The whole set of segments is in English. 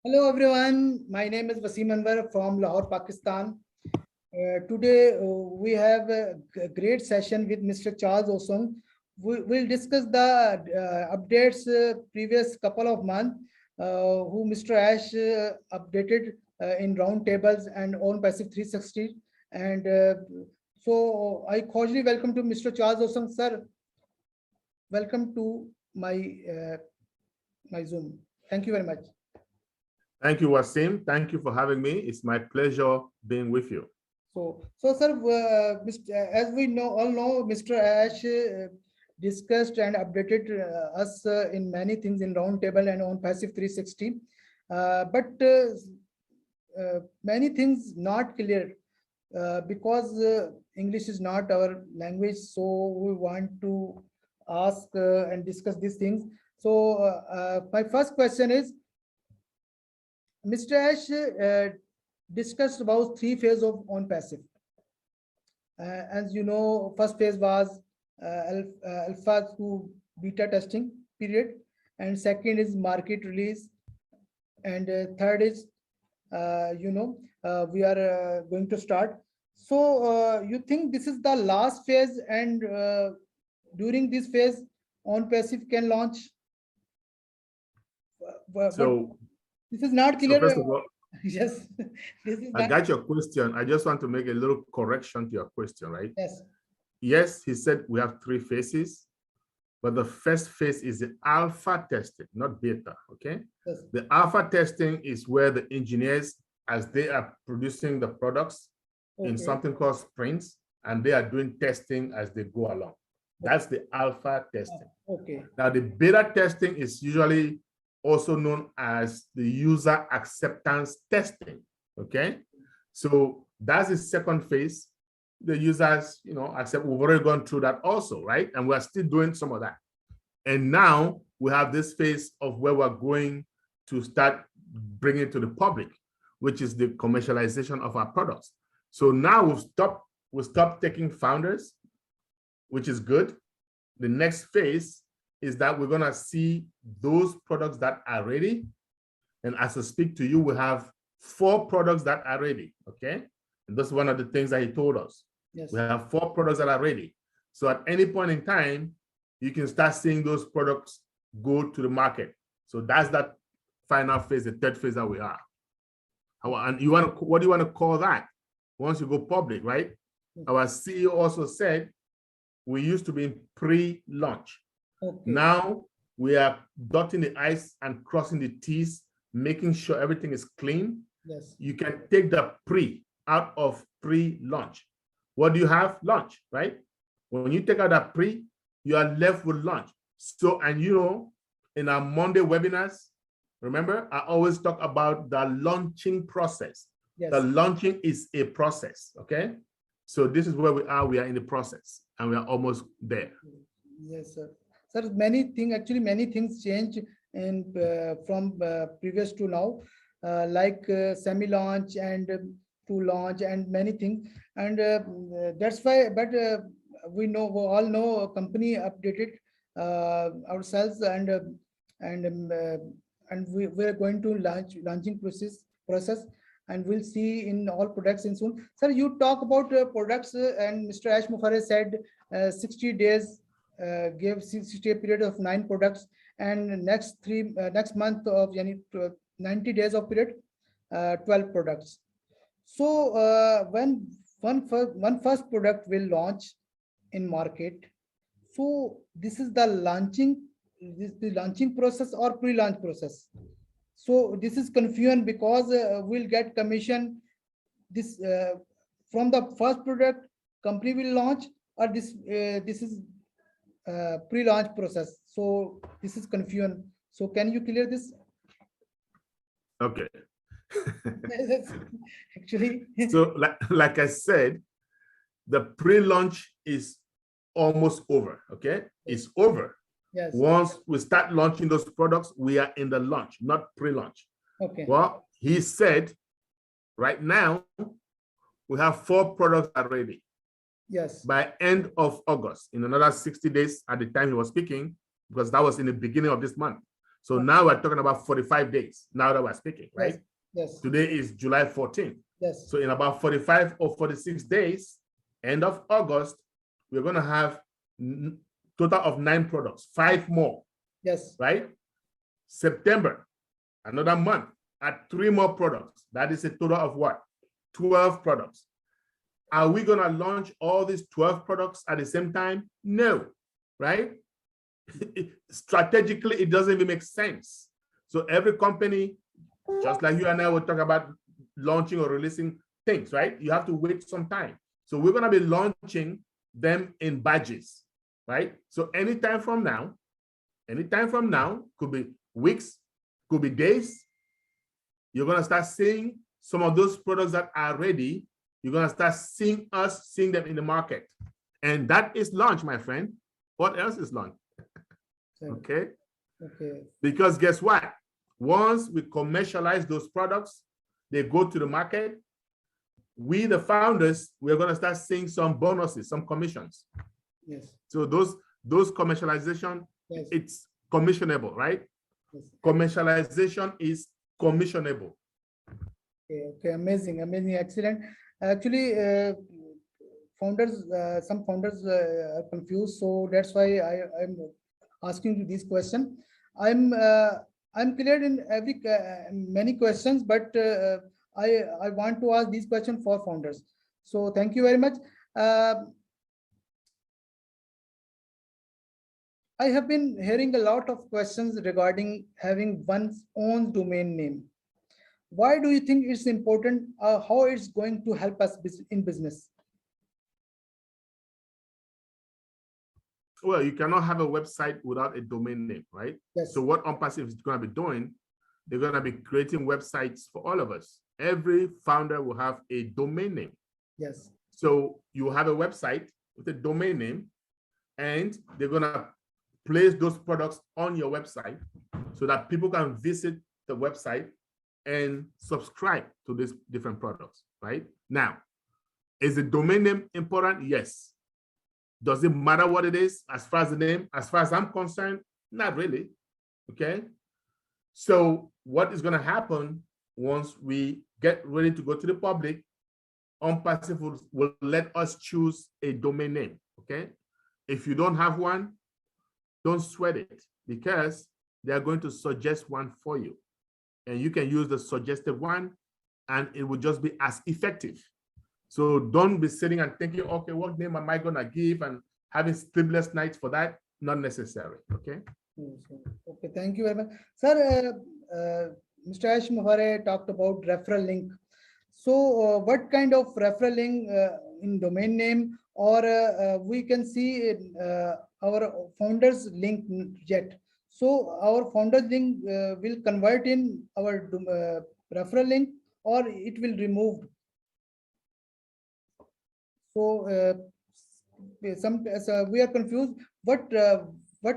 Hello everyone, my name is Wasim Anwar from Lahore, Pakistan. Today we have a great session with Mr. Charles Osong. We will discuss the updates previous couple of months who Mr. Ash updated in roundtables and on Passive 360. And so I cordially welcome to Mr. Charles Osong, sir. Welcome to my Zoom. Thank you very much. Thank you, Wasim. Thank you for having me. It's my pleasure being with you. So sir, as we all know, Mr. Ash discussed and updated us in many things in roundtable and on Passive 360, but many things not clear because English is not our language. So we want to ask and discuss these things. So my first question is, Mr. Ash discussed about three phases of ONPASSIVE. As you know, first phase was alpha to beta testing period, and second is market release, and third is we are going to start. So you think this is the last phase, and during this phase ONPASSIVE can launch? So this is not clear. So first of all, yes, I got your question. I just want to make a little correction to your question, right? Yes. Yes, he said we have three phases, but the first phase is the alpha testing, not beta, okay? Yes. The alpha testing is where the engineers, as they are producing the products in something called sprints, and they are doing testing as they go along. That's the alpha testing. Okay. Now, the beta testing is usually also known as the user acceptance testing, okay? So that's the second phase. The users, accept. We've already gone through that also, right? And we're still doing some of that. And now we have this phase of where we're going to start bringing it to the public, which is the commercialization of our products. So now we've stopped taking founders, which is good. The next phase is that we're going to see those products that are ready. And as I speak to you, we have 4 products that are ready, okay? And that's one of the things that he told us. Yes. We have 4 products that are ready. So at any point in time, you can start seeing those products go to the market. So that's that final phase, the third phase that we are. And what do you want to call that? Once you go public, right? Our CEO also said we used to be in pre-launch. Okay. Now we are dotting the I's and crossing the T's, making sure everything is clean. Yes. You can take the pre out of pre-launch. What do you have? Launch, right? When you take out that pre, you are left with launch. So, and in our Monday webinars, remember, I always talk about the launching process. Yes. The launching is a process, okay? So this is where we are. We are in the process, and we are almost there. Yes, sir. Sir, many things change in from previous to now, like semi-launch and to launch and many things, and that's why. But we all know company updated ourselves, and we are going to launching process, and we'll see in all products in soon. Sir, you talk about products, and Mr. Ash Mufareh said 60 days. Gave 60-day period of 9 products, and next month of 90 days of period, 12 products. So when one first product will launch in market, so this is the launching process or pre-launch process. So this is confusion because we'll get commission this from the first product company will launch, or this is pre-launch process. So this is confusion. So can you clear this? Okay. Actually. So like I said, the pre-launch is almost over, okay? It's over. Yes. Once we start launching those products, we are in the launch, not pre-launch. Okay. Well, he said right now, we have 4 products that are ready. Yes. By end of August, in another 60 days at the time he was speaking, because that was in the beginning of this month. So now we're talking about 45 days now that we're speaking, right? Yes. Today is July 14th. Yes. So in about 45 or 46 days, end of August, we're going to have total of 9 products, 5 more. Yes. Right? September, another month, at 3 more products. That is a total of what? 12 products. Are we going to launch all these 12 products at the same time? No, right? Strategically, it doesn't even make sense. So every company, just like you and I will talk about launching or releasing things, right? You have to wait some time. So we're going to be launching them in batches, right? So anytime from now, could be weeks, could be days, you're going to start seeing some of those products that are ready. You're going to start seeing them in the market. And that is launch, my friend. What else is launch? Okay. Okay. Because guess what? Once we commercialize those products, they go to the market. We, the founders, we're going to start seeing some bonuses, some commissions. Yes. So those commercialization, yes. It's commissionable, right? Yes. Commercialization is commissionable. Okay, okay, amazing, excellent. Actually, some founders are confused, so that's why I'm asking you this question. I'm clear in many questions, but I want to ask these questions for founders. So thank you very much. I have been hearing a lot of questions regarding having one's own domain name. Why do you think it's important? How it's going to help us in business? Well, you cannot have a website without a domain name, right? Yes. So what ONPASSIVE is going to be doing, they're going to be creating websites for all of us. Every founder will have a domain name. Yes. So you have a website with a domain name, and they're going to place those products on your website so that people can visit the website and subscribe to these different products, right? Now, is the domain name important? Yes. Does it matter what it is as far as the name? As far as I'm concerned, not really, okay? So what is gonna happen once we get ready to go to the public, ONPASSIVE will let us choose a domain name, okay? If you don't have one, don't sweat it, because they're going to suggest one for you. And you can use the suggested one, and it will just be as effective. So don't be sitting and thinking, okay, what name am I gonna give, and having sleepless nights for that? Not necessary, okay? Okay, thank you very much. Sir, Mr. Ash Muhare talked about referral link. So what kind of referral link in domain name, or we can see our founders link yet? So our founders link will convert in our referral link, or it will remove. So we are confused. What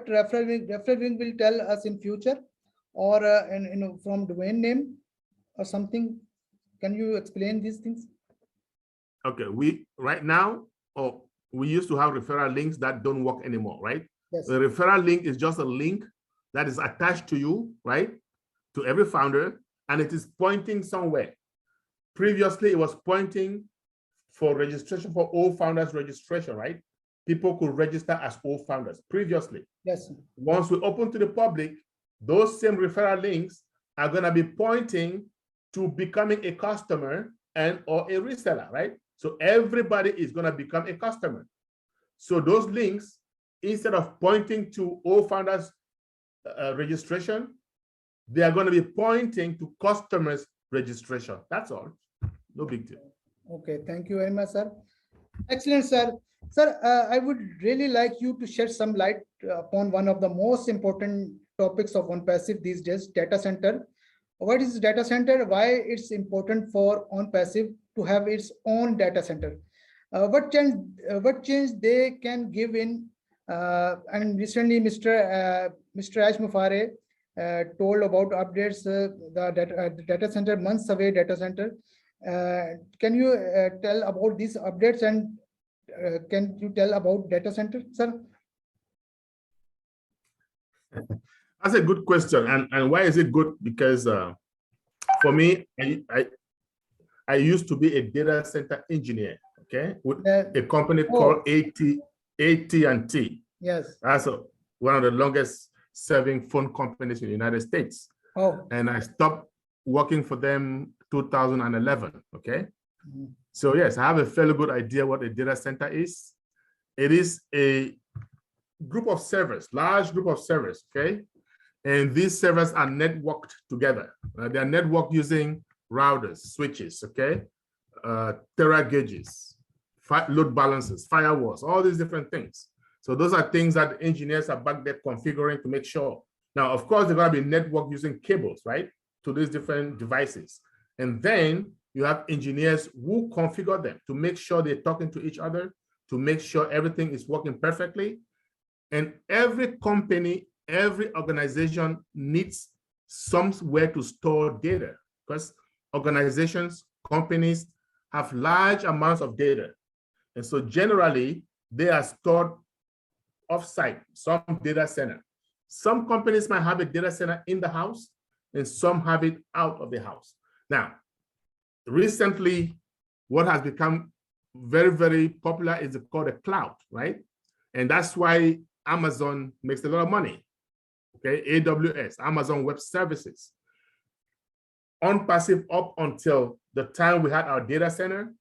referral link will tell us in future, or from domain name or something? Can you explain these things? Okay, we used to have referral links that don't work anymore, right? Yes. The referral link is just a link that is attached to you, right? To every founder, and it is pointing somewhere. Previously, it was pointing for registration, for all founders registration, right? People could register as all founders previously. Yes. Once we open to the public, those same referral links are going to be pointing to becoming a customer and or a reseller, right? So everybody is going to become a customer. So those links, instead of pointing to all founders registration, they are going to be pointing to customers registration. That's all. No big deal. Okay, thank you very much, sir. Excellent, sir. Sir, I would really like you to shed some light upon one of the most important topics of ONPASSIVE these days, data center. What is data center? Why it's important for ONPASSIVE to have its own data center? What change they can give in? And recently, Mr. Ash Mufareh told about updates, the data center, months away data center. Can you tell about these updates, and can you tell about data center, sir? That's a good question. And why is it good? Because for me, I used to be a data center engineer, okay, with a company called AT&T. Yes. That's one of the longest serving phone companies in the United States. Oh. And I stopped working for them 2011, okay? So yes, I have a fairly good idea what a data center is. It is a group of servers, large group of servers, okay? And these servers are networked together. They are networked using routers, switches, okay? Tera gauges, load balancers, firewalls, all these different things. So those are things that the engineers are back there configuring to make sure. Now, of course, they're going to be networked using cables, right, to these different devices. And then you have engineers who configure them to make sure they're talking to each other, to make sure everything is working perfectly. And every company, every organization needs somewhere to store data, because organizations, companies have large amounts of data. And so generally, they are stored offsite, some data center. Some companies might have a data center in the house, and some have it out of the house. Now, recently, what has become very, very popular is called a cloud, right? And that's why Amazon makes a lot of money, okay? AWS, Amazon Web Services. ONPASSIVE, up until the time we had our data center,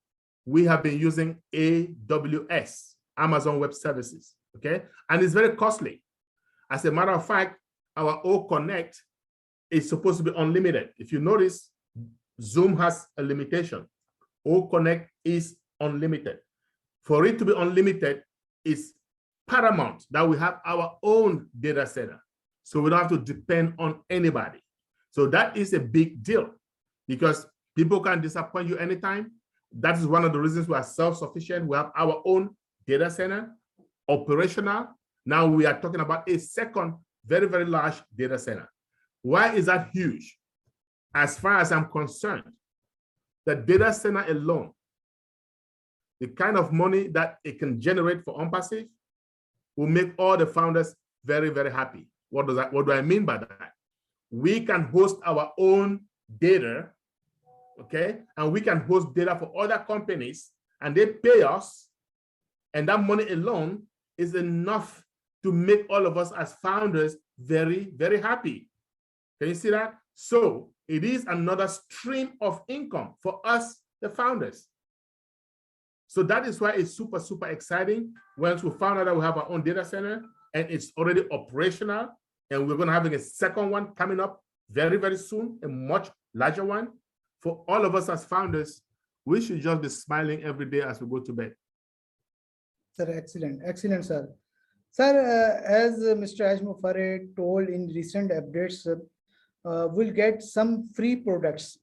we have been using AWS, Amazon Web Services, okay? And it's very costly. As a matter of fact, our O Connect is supposed to be unlimited. If you notice, Zoom has a limitation. O Connect is unlimited. For it to be unlimited, it's paramount that we have our own data center, so we don't have to depend on anybody. So that is a big deal, because people can disappoint you anytime. That is one of the reasons we are self-sufficient. We have our own data center, operational. Now we are talking about a second very, very large data center. Why is that huge? As far as I'm concerned, the data center alone, the kind of money that it can generate for ONPASSIVE will make all the founders very, very happy. What do I mean by that? We can host our own data, okay? And we can host data for other companies, and they pay us, and that money alone is enough to make all of us as founders very, very happy. Can you see that? So it is another stream of income for us, the founders. So that is why it's super, super exciting once we found out that we have our own data center and it's already operational, and we're going to have a second one coming up very, very soon, a much larger one. For all of us as founders, we should just be smiling every day as we go to bed. Sir, excellent, excellent, sir. Sir, as Mr. Ajmufare told in recent updates, we'll get some free products.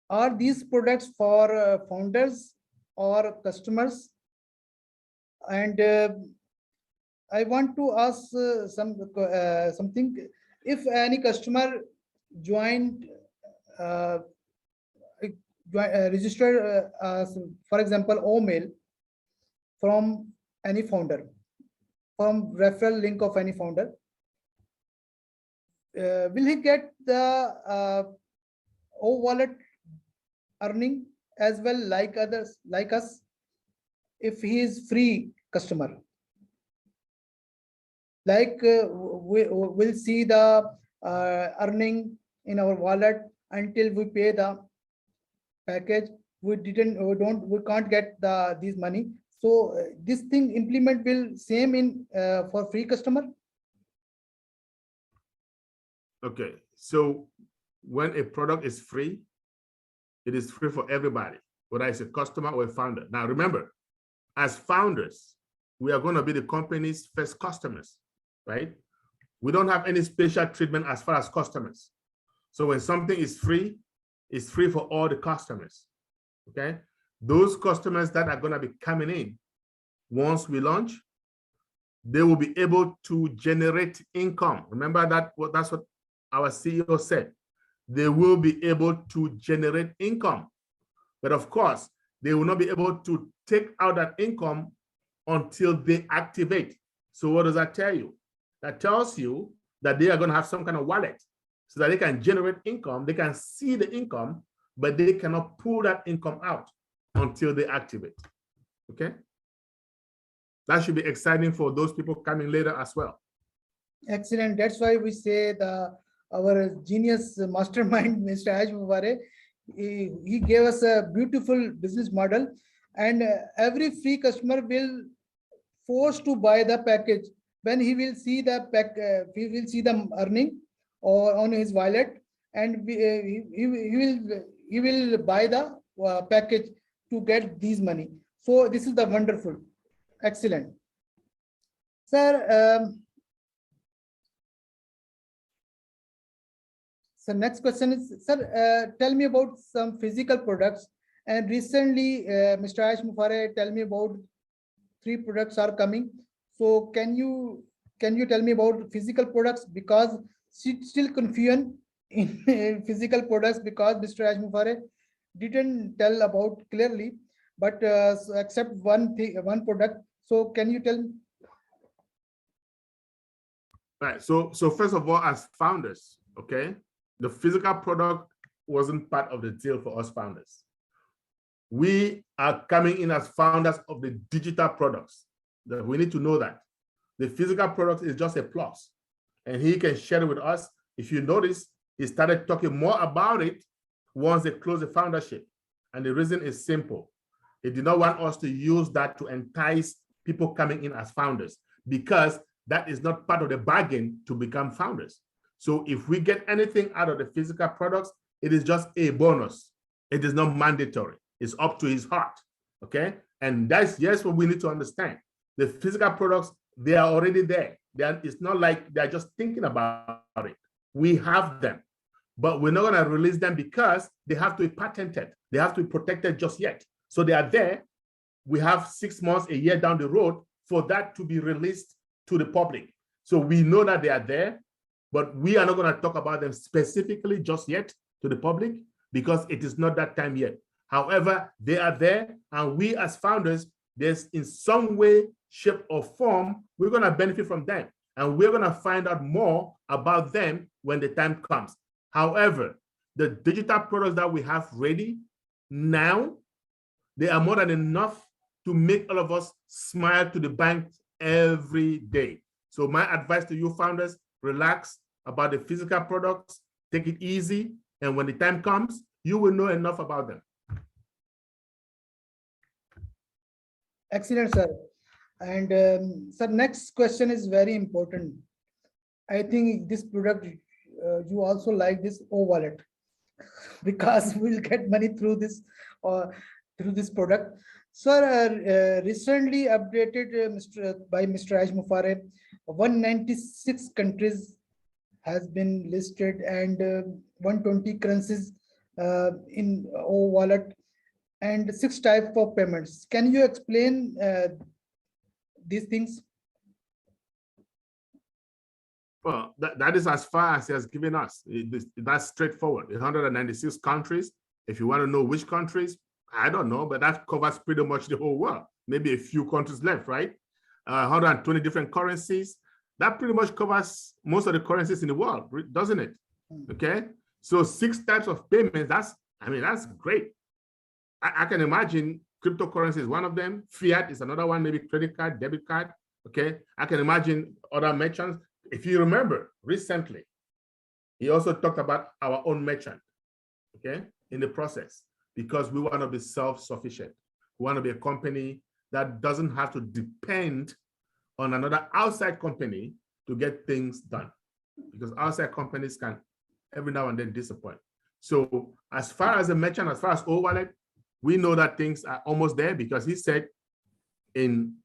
Are these products for founders or customers? And I want to ask something. If any customer joined, registered, for example, OMail from any founder, from referral link of any founder, will he get the O wallet earning as well, like others, like us, if he is free customer? Like we'll see the earning in our wallet until we pay the package. We can't get these money. So this thing implement will same in for free customer. Okay, so when a product is free, it is free for everybody, whether it's a customer or a founder. Now remember, as founders, we are going to be the company's first customers, right? We don't have any special treatment as far as customers. So when something is free, it's free for all the customers, okay? Those customers that are going to be coming in once we launch, they will be able to generate income. Remember that that's what our CEO said. They will be able to generate income. But of course, they will not be able to take out that income until they activate. So what does that tell you? That tells you that they are going to have some kind of wallet so that they can generate income. They can see the income, but they cannot pull that income out until they activate. Okay. That should be exciting for those people coming later as well. Excellent. That's why we say our genius mastermind, Mr. Aj Mubarak, he gave us a beautiful business model, and every free customer will forced to buy the package when he will see the he will see the earning or on his wallet, and he will buy the package to get these money. So this is the wonderful. Excellent. Sir, so next question is, sir, tell me about some physical products. And recently, Mr. Ash Mufare tell me about 3 products are coming. So can you tell me about physical products, because still confusion in physical products, because Mr. Ash Mufare didn't tell about clearly, but so except one product. So can you tell? Right. So first of all, as founders, okay, the physical product wasn't part of the deal for us founders. We are coming in as founders of the digital products. We need to know that. The physical product is just a plus. And he can share it with us. If you notice, he started talking more about it once they closed the foundership. And the reason is simple. He did not want us to use that to entice people coming in as founders, because that is not part of the bargain to become founders. So if we get anything out of the physical products, it is just a bonus. It is not mandatory. It's up to his heart, okay? And that's what we need to understand. The physical products, they are already there. It's not like they're just thinking about it. We have them, but we're not gonna release them because they have to be patented. They have to be protected just yet. So they are there. We have 6 months, a year down the road for that to be released to the public. So we know that they are there, but we are not gonna talk about them specifically just yet to the public because it is not that time yet. However, they are there, and we as founders, there's in some way, shape, or form, we're gonna benefit from them. And we're gonna find out more about them when the time comes. However, the digital products that we have ready now, they are more than enough to make all of us smile to the bank every day. So my advice to you founders, relax about the physical products, take it easy, and when the time comes, you will know enough about them. Excellent, sir. And sir, next question is very important. I think this product, you also like this O-Wallet, because we'll get money through this product. Sir, recently updated by Mr. Aj Mufare, 196 countries has been listed, and 120 currencies in O-Wallet, and 6 types of payments. Can you explain these things? Well, that is as far as he has given us. That's straightforward. 196 countries. If you want to know which countries, I don't know, but that covers pretty much the whole world. Maybe a few countries left, right? 120 different currencies. That pretty much covers most of the currencies in the world, doesn't it? Okay. So 6 types of payments. That's great. I can imagine cryptocurrency is one of them. Fiat is another one, maybe credit card, debit card. Okay. I can imagine other merchants. If you remember recently, he also talked about our own merchant, okay, in the process, because we want to be self-sufficient. We want to be a company that doesn't have to depend on another outside company to get things done, because outside companies can every now and then disappoint. So as far as a merchant, as far as O-Wallet, we know that things are almost there, because he said in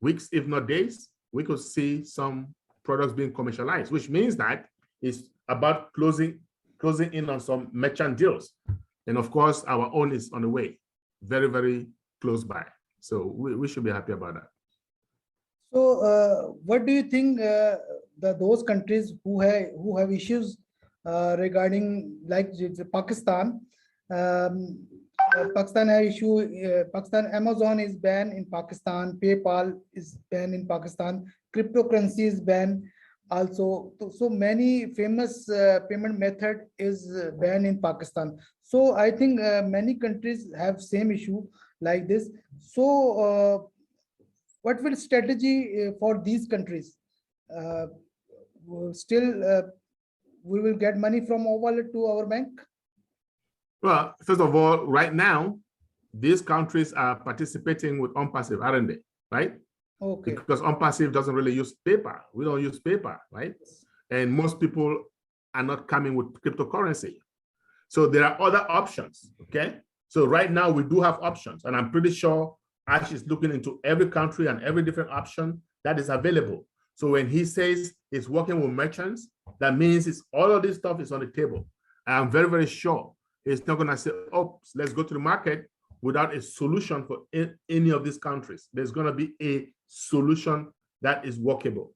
weeks, if not days, we could see some products being commercialized, which means that it's about closing in on some merchant deals. And of course, our own is on the way, very, very close by. So we should be happy about that. So what do you think those countries who have issues regarding, like Pakistan, Pakistan have issue, Pakistan, Amazon is banned in Pakistan, PayPal is banned in Pakistan, cryptocurrency is banned, also. So many famous payment method is banned in Pakistan. So I think many countries have same issue like this. So what will strategy for these countries? Uh, Still, we will get money from our wallet to our bank. Well, first of all, right now, these countries are participating with ONPASSIVE, aren't they? Right? Okay. Because ONPASSIVE doesn't really use paper. We don't use paper, right? And most people are not coming with cryptocurrency. So there are other options, okay? So right now we do have options, and I'm pretty sure Ash is looking into every country and every different option that is available. So when he says he's working with merchants, that means it's all of this stuff is on the table. I'm very, very sure he's not gonna say, oh, let's go to the market without a solution for any of these countries. There's gonna be a solution that is workable.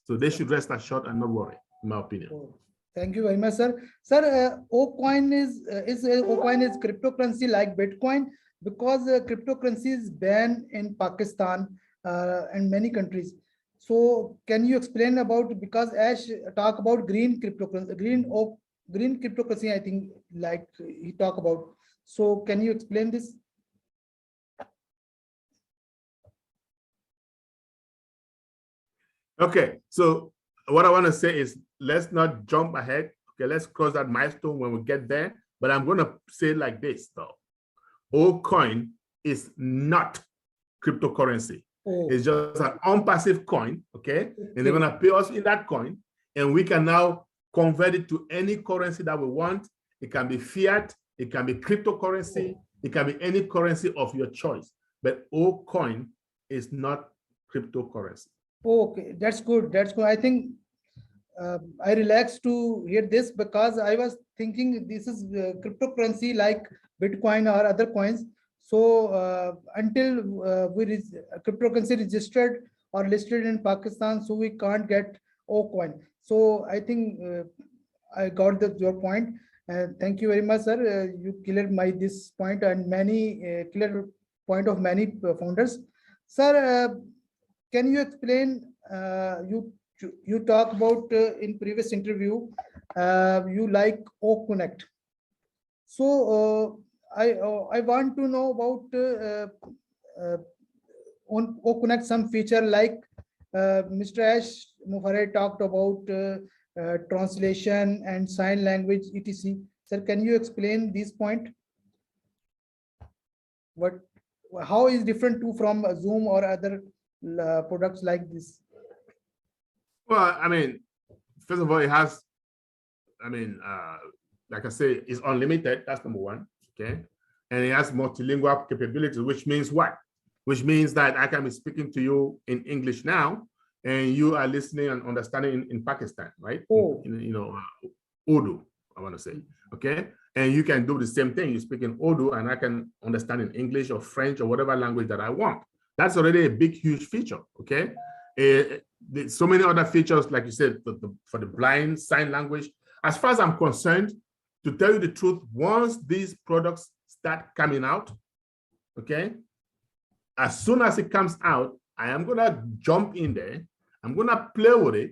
So they should rest assured and not worry, in my opinion. Thank you very much, sir. Sir, Ocoin is Ocoin is cryptocurrency like Bitcoin, because cryptocurrency is banned in Pakistan and many countries. So can you explain about, because Ash talk about green cryptocurrency, green cryptocurrency, I think, like he talk about. So can you explain this? Okay, so what I want to say is let's not jump ahead. Okay, let's cross that milestone when we get there. But I'm going to say it like this, though. Ocoin is not cryptocurrency. Oh. It's just an unpassive coin, okay? And they're going to pay us in that coin, and we can now convert it to any currency that we want. It can be fiat, it can be cryptocurrency, it can be any currency of your choice. But Ocoin is not cryptocurrency. Okay, that's good. That's good. I think I relaxed to hear this, because I was thinking this is cryptocurrency like Bitcoin or other coins. So until cryptocurrency registered or listed in Pakistan, so we can't get Ocoin. So I think I got your point. Thank you very much, sir. You cleared this point and many clear point of many founders. Sir, can you explain? You talk about in previous interview, you like O Connect. So I want to know about on O Connect some feature like Mr. Ash Mufare talked about translation and sign language etc. Sir, can you explain this point? How is different to from Zoom or other products like this? Well, I mean, first of all, it has, I mean, like I say, it's unlimited. That's number one, okay? And it has multilingual capabilities, which means what? Which means that I can be speaking to you in English now, and you are listening and understanding in Pakistan, right? Oh. You know, Urdu, I want to say, okay? And you can do the same thing. You speak in Urdu, and I can understand in English or French or whatever language that I want. That's already a big, huge feature, okay? So many other features, like you said, for the blind, sign language. As far as I'm concerned, to tell you the truth, once these products start coming out, okay, as soon as it comes out, I am gonna jump in there, I'm gonna play with it,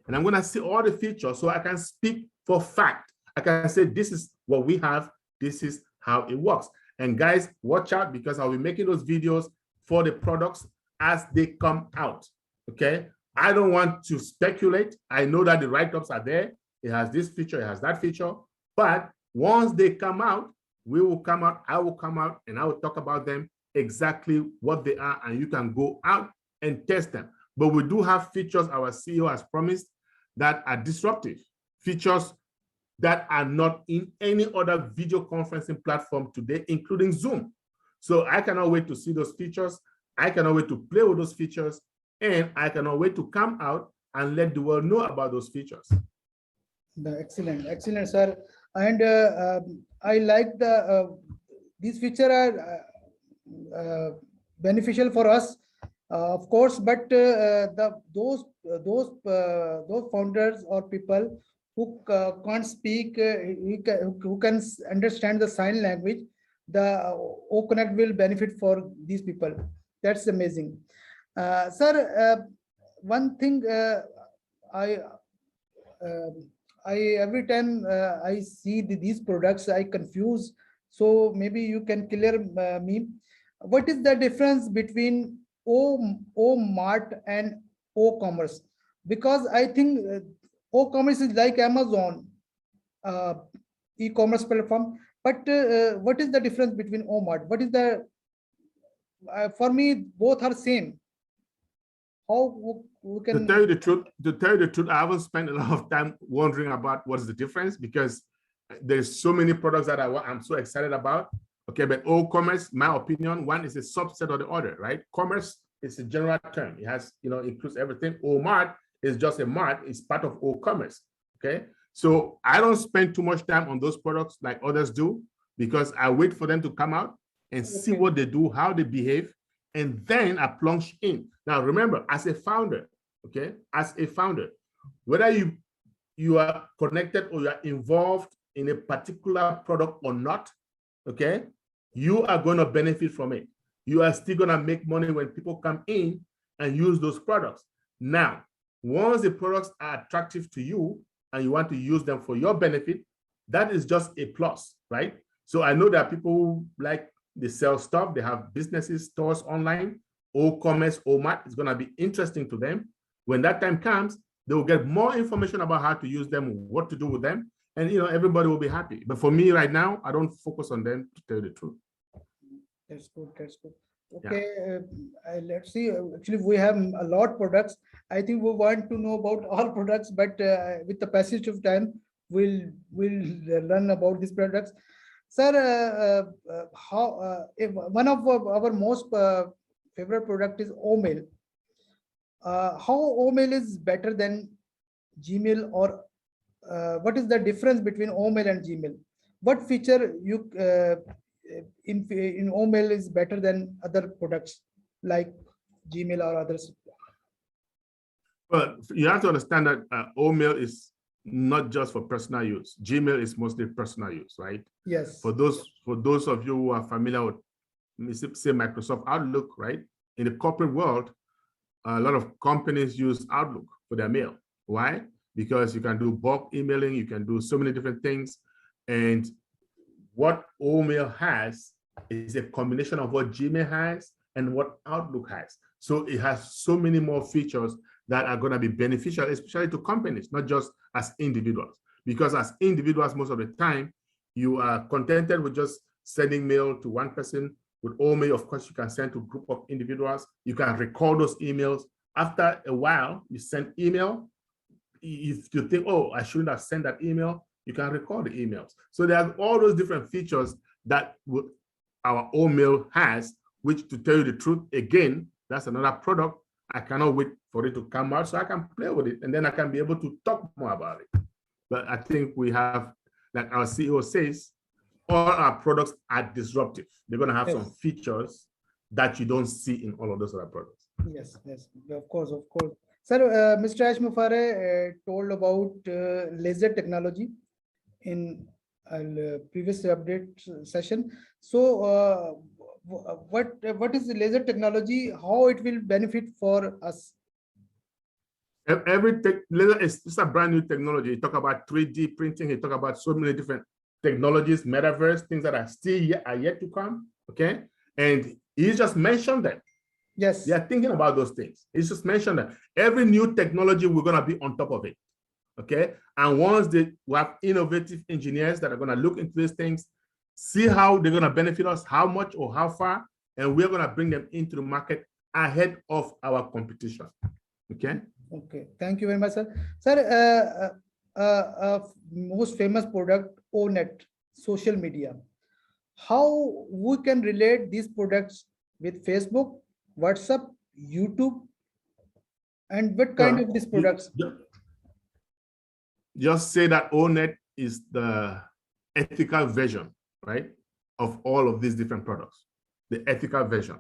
and I'm gonna see all the features so I can speak for fact. I can say, this is what we have, this is how it works. And guys, watch out, because I'll be making those videos for the products as they come out, okay? I don't want to speculate. I know that the write-ups are there. It has this feature, it has that feature. But once they come out, we will come out, I will come out, and I will talk about them, exactly what they are, and you can go out and test them. But we do have features our CEO has promised that are disruptive, features that are not in any other video conferencing platform today, including Zoom. So I cannot wait to see those features. I cannot wait to play with those features, and I cannot wait to come out and let the world know about those features. Excellent, excellent, sir. And I like these features are beneficial for us, of course. But those founders or people who can't speak, who can understand the sign language, the OConnect will benefit for these people. That's amazing. Sir, one thing I I every time I see these products, I confuse. So maybe you can clear me. What is the difference between O Mart and O Commerce? Because I think O Commerce is like Amazon uh, e-commerce platform. But what is the difference between O Mart? What is the for me both are same. How we To can? tell you the truth, I haven't spent a lot of time wondering about what's the difference, because there's so many products that I'm so excited about. Okay, but all commerce, my opinion, one is a subset of the other, right? Commerce is a general term. It has, includes everything. All mart is just a mart. It's part of all commerce. Okay, so I don't spend too much time on those products like others do, because I wait for them to come out and see what they do, how they behave, and then I plunge in. Now, remember, as a founder, okay, as a founder, whether you are connected or you are involved in a particular product or not, okay, you are going to benefit from it. You are still going to make money when people come in and use those products. Now, once the products are attractive to you and you want to use them for your benefit, that is just a plus, right? So I know there are people who like, they sell stuff, they have businesses, stores online, or commerce, or mart is going to be interesting to them. When that time comes, they will get more information about how to use them, what to do with them, and everybody will be happy. But for me right now, I don't focus on them, to tell you the truth. That's good. That's good. Okay, let's see. Actually, we have a lot products. I think we want to know about all products, but with the passage of time, we'll learn about these products. Sir, how if one of our most favorite product is Omail. How Omail is better than Gmail, or what is the difference between Omail and Gmail? What feature you in Omail is better than other products like Gmail or others? Well, you have to understand that Omail is not just for personal use. Gmail is mostly personal use, right? Yes. For those of you who are familiar with, say, Microsoft Outlook, right? In the corporate world, a lot of companies use Outlook for their mail. Why? Because you can do bulk emailing, you can do so many different things. And what Omail has is a combination of what Gmail has and what Outlook has. So it has so many more features that are going to be beneficial, especially to companies, not just as individuals. Because as individuals, most of the time, you are contented with just sending mail to one person. With Omail, of course, you can send to a group of individuals. You can record those emails. After a while, you send email. If you think, oh, I shouldn't have sent that email, you can record the emails. So there are all those different features that our Omail has, which, to tell you the truth, again, that's another product. I cannot wait for it to come out so I can play with it, and then I can be able to talk more about it. But I think we have, like our CEO says, all our products are disruptive. They're going to have some features that you don't see in all of those other products. Yes, yes, of course, of course. Sir, Mr. Ash Mufare told about laser technology in previous update session. So, what is the laser technology? How it will benefit for us? Laser is a brand new technology. You talk about 3D printing. You talk about so many different technologies, metaverse, things that are still yet to come. Okay, and he just mentioned them. Yes, they are thinking about those things. He just mentioned that every new technology, we're going to be on top of it. Okay, and once we have innovative engineers that are going to look into these things, see how they're going to benefit us, how much or how far, and we're going to bring them into the market ahead of our competition. Okay. Okay, thank you very much, sir. Sir, most famous product, ONET, social media. How we can relate these products with Facebook, WhatsApp, YouTube, and what kind of these products? Just say that ONET is the ethical version, right, of all of these different products, the ethical version.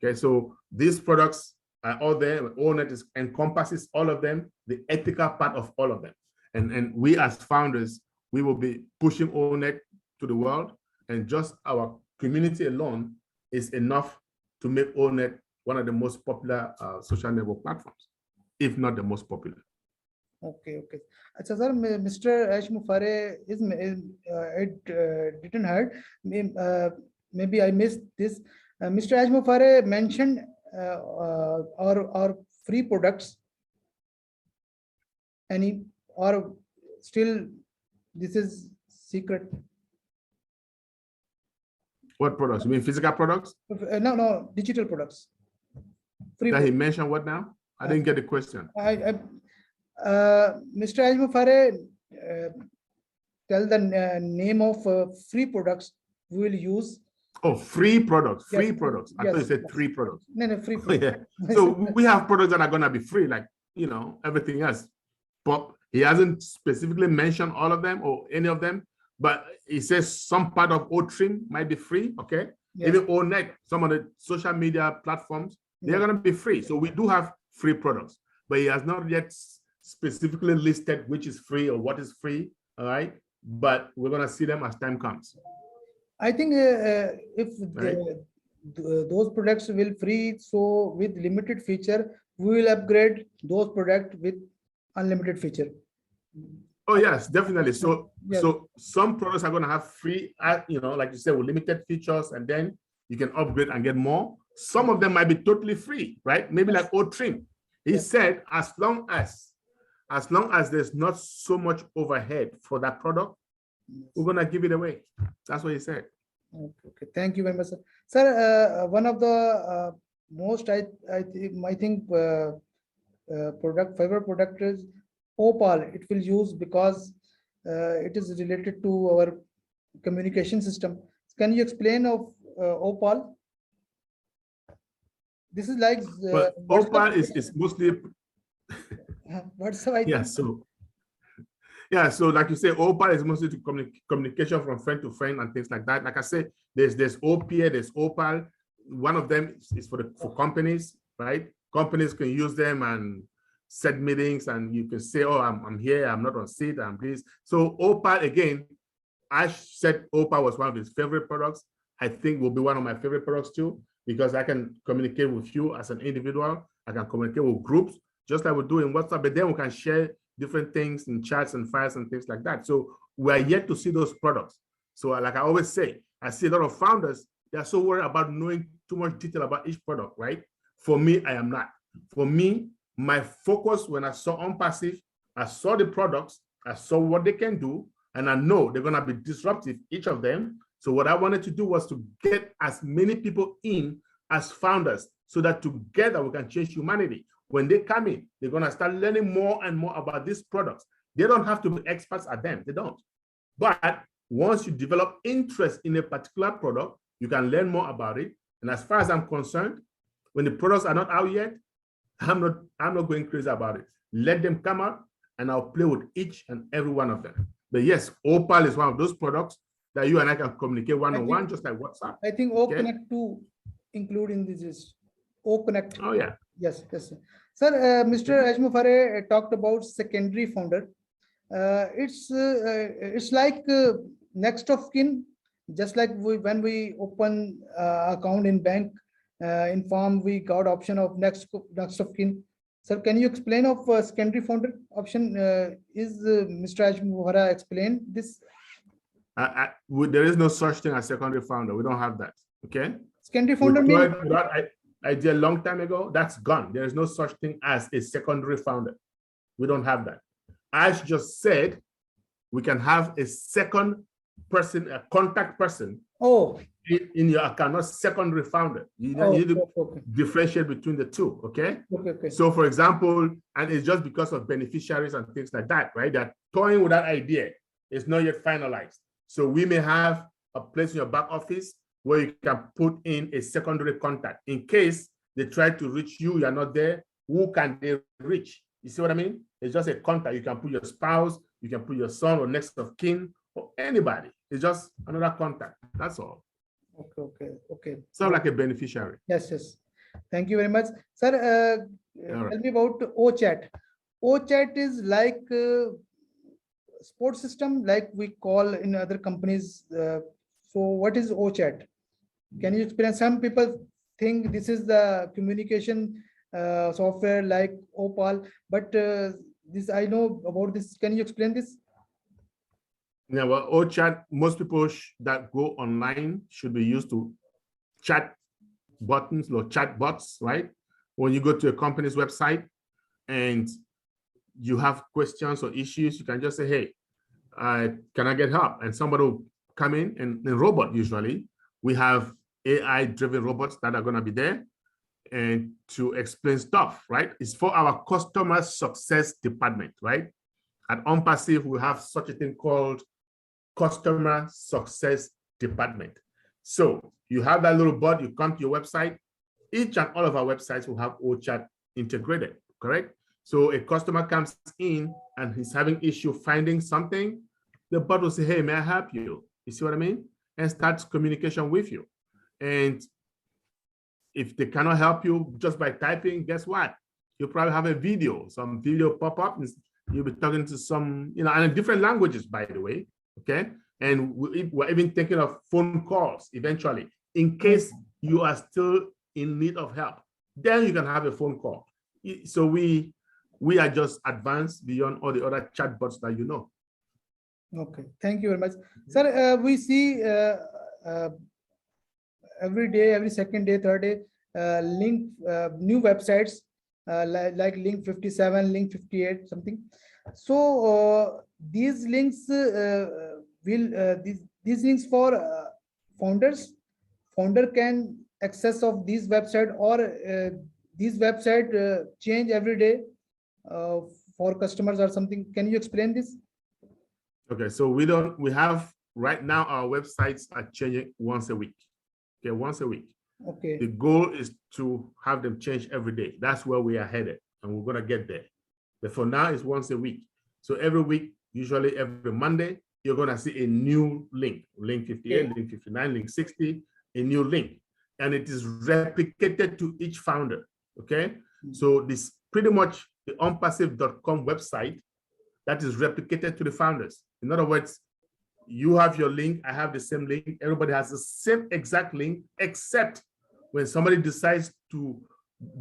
Okay, so these products are all there. ONET encompasses all of them, the ethical part of all of them. And we as founders, we will be pushing ONET to the world, and just our community alone is enough to make ONET one of the most popular social network platforms, if not the most popular. Okay, okay. Achha, sir, Mr. Ash Mufare didn't heard. Maybe I missed this. Mr. Ash Mufare mentioned our free products. Any or still this is secret? What products? You mean physical products? No, digital products. Free. That he mentioned what now? I didn't get the question. Mr. Ajmufare, tell the name of free products we will use. Oh, free products, free Yes, products. I yes, thought you said yes. 3 products. No, free products. Yeah. So we have products that are going to be free, like, you know, everything else. But he hasn't specifically mentioned all of them or any of them, but he says some part of O-Trim might be free, okay? Yes. Even O-Net, some of the social media platforms, they're going to be free. So we do have free products, but he has not yet specifically listed which is free or what is free, all right? But we're going to see them as time comes. I think if those products will free, so with limited feature, we will upgrade those products with unlimited feature. Oh yes, definitely. So yes. So some products are going to have free, you know, like you said, with limited features, and then you can upgrade and get more. Some of them might be totally free, right? Maybe like O-Trim. He said, as long as there's not so much overhead for that product, we're going to give it away. That's what he said. Okay. Thank you very much, sir. Sir, one of the most I think favorite product is Opal. It will use because it is related to our communication system. Can you explain of Opal? This is like Opal is mostly WhatsApp. Yeah, so like you say, Opal is mostly to communication from friend to friend and things like that. Like I said, there's OPA, there's Opal. One of them is for companies, right? Companies can use them and set meetings, and you can say, oh, I'm here, I'm not on seat, I'm this. So Opal, again, Ash said Opal was one of his favorite products. I think will be one of my favorite products too, because I can communicate with you as an individual. I can communicate with groups, just like we do in WhatsApp, but then we can share different things in chats and files and things like that. So we are yet to see those products. So like I always say, I see a lot of founders, they're so worried about knowing too much detail about each product, right? For me, I am not. For me, my focus when I saw ONPASSIVE, I saw the products, I saw what they can do, and I know they're gonna be disruptive, each of them. So what I wanted to do was to get as many people in as founders so that together we can change humanity. When they come in, they're going to start learning more and more about these products. They don't have to be experts at them. They don't. But once you develop interest in a particular product, you can learn more about it. And as far as I'm concerned, when the products are not out yet, I'm not going crazy about it. Let them come out, and I'll play with each and every one of them. But yes, Opal is one of those products that you and I can communicate one-on-one, just like WhatsApp. I think OConnect too, including this is OConnect. Oh yeah. Yes. Sir, Mr. Ajmufare talked about secondary founder. It's like next of kin, just like when we open account in bank, in farm, we got option of next of kin. Sir, can you explain of secondary founder option? Is Mr. Ajmufare explain this? There is no such thing as secondary founder. We don't have that. Okay. Secondary founder means idea a long time ago. That's gone. There is no such thing as a secondary founder. We don't have that. As just said, we can have a second person, a contact person. Oh. In your account, not secondary founder. You need to differentiate between the two. Okay. Okay. So, for example, and it's just because of beneficiaries and things like that, right? They're toying with that idea. It's not yet finalized. So we may have a place in your back office where you can put in a secondary contact. In case they try to reach you, you're not there, who can they reach? You see what I mean? It's just a contact. You can put your spouse, you can put your son or next of kin, or anybody. It's just another contact. That's all. Okay. So like a beneficiary. Yes. Thank you very much. Sir, tell me about OChat. OChat is like sports system, like we call in other companies. So what is OChat? Can you explain? Some people think this is the communication software like Opal, but this I know about this. Can you explain this? Yeah, well, all chat, most people that go online should be used to chat buttons or chat bots, right? When you go to a company's website and you have questions or issues, you can just say, hey, can I get help? And somebody will come in, and the robot usually, we have AI-driven robots that are going to be there and to explain stuff, right? It's for our customer success department, right? At ONPASSIVE, we have such a thing called customer success department. So you have that little bot, you come to your website. Each and all of our websites will have OChat integrated, correct? So a customer comes in and he's having issue finding something, the bot will say, hey, may I help you? You see what I mean? And starts communication with you. And if they cannot help you just by typing, guess what? You'll probably have a video, some video pop up, and you'll be talking to some, and in different languages, by the way, okay? And we're even thinking of phone calls eventually, in case you are still in need of help. Then you can have a phone call. So we are just advanced beyond all the other chatbots that you know. Okay, thank you very much. Sir, we see every day, every second day, third day, new websites like link 57, link 58, something. So these links these links for founder can access of this website, or this website change every day for customers or something. Can you explain this? Okay, so we have right now our websites are changing once a week. Okay, once a week. Okay. The goal is to have them change every day. That's where we are headed, and we're gonna get there. But for now, it's once a week. So every week, usually every Monday, you're gonna see a new link, link 58, okay, link 59, link 60, a new link. And it is replicated to each founder, okay? So this pretty much the ONPASSIVE.com website that is replicated to the founders. In other words, you have your link, I have the same link, everybody has the same exact link, except when somebody decides to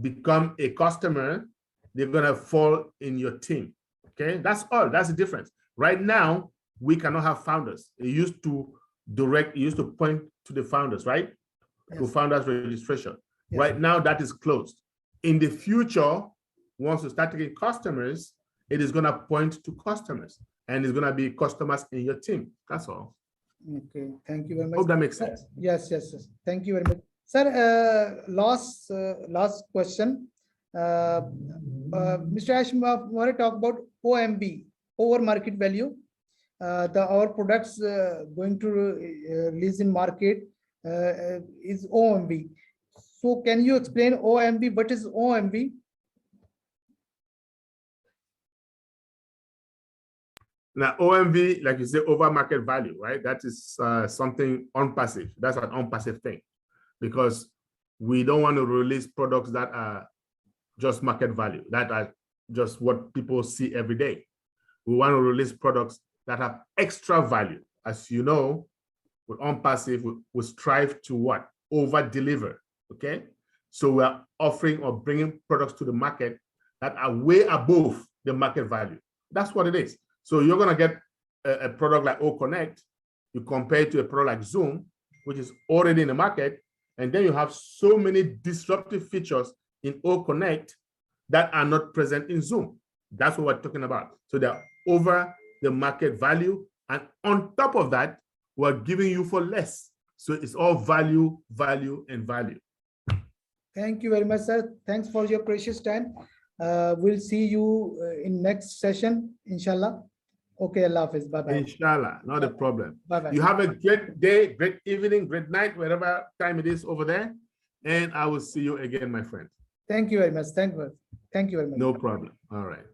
become a customer, they're gonna fall in your team, okay? That's all, that's the difference. Right now, we cannot have founders. It used to point to the founders, right? Yes. To founders registration. Yes. Right now, that is closed. In the future, once you start taking customers, it is gonna point to customers, and it's gonna be customers in your team. That's all. Okay, thank you very much. Hope that makes sense. Yes. Thank you very much. Sir, last question. Mr. Ashim, I want to talk about OMV, over market value. Our products going to release in market is OMV. So can you explain OMV? What is OMV? Now, OMV, like you say, over market value, right? That is something ONPASSIVE. That's an ONPASSIVE thing, because we don't want to release products that are just market value, that are just what people see every day. We want to release products that have extra value. As you know, with ONPASSIVE, we strive to what? Over deliver, okay? So we're offering or bringing products to the market that are way above the market value. That's what it is. So you're gonna get a product like OConnect, you compare it to a product like Zoom, which is already in the market, and then you have so many disruptive features in OConnect that are not present in Zoom. That's what we're talking about. So they're over the market value, and on top of that, we're giving you for less. So it's all value, value, and value. Thank you very much, sir. Thanks for your precious time. We'll see you in next session, inshallah. Okay, Allah Hafiz. Bye-bye. Inshallah, not a problem. Bye-bye. You have a great day, great evening, great night, wherever time it is over there. And I will see you again, my friend. Thank you very much. Thank you very much. No problem. All right.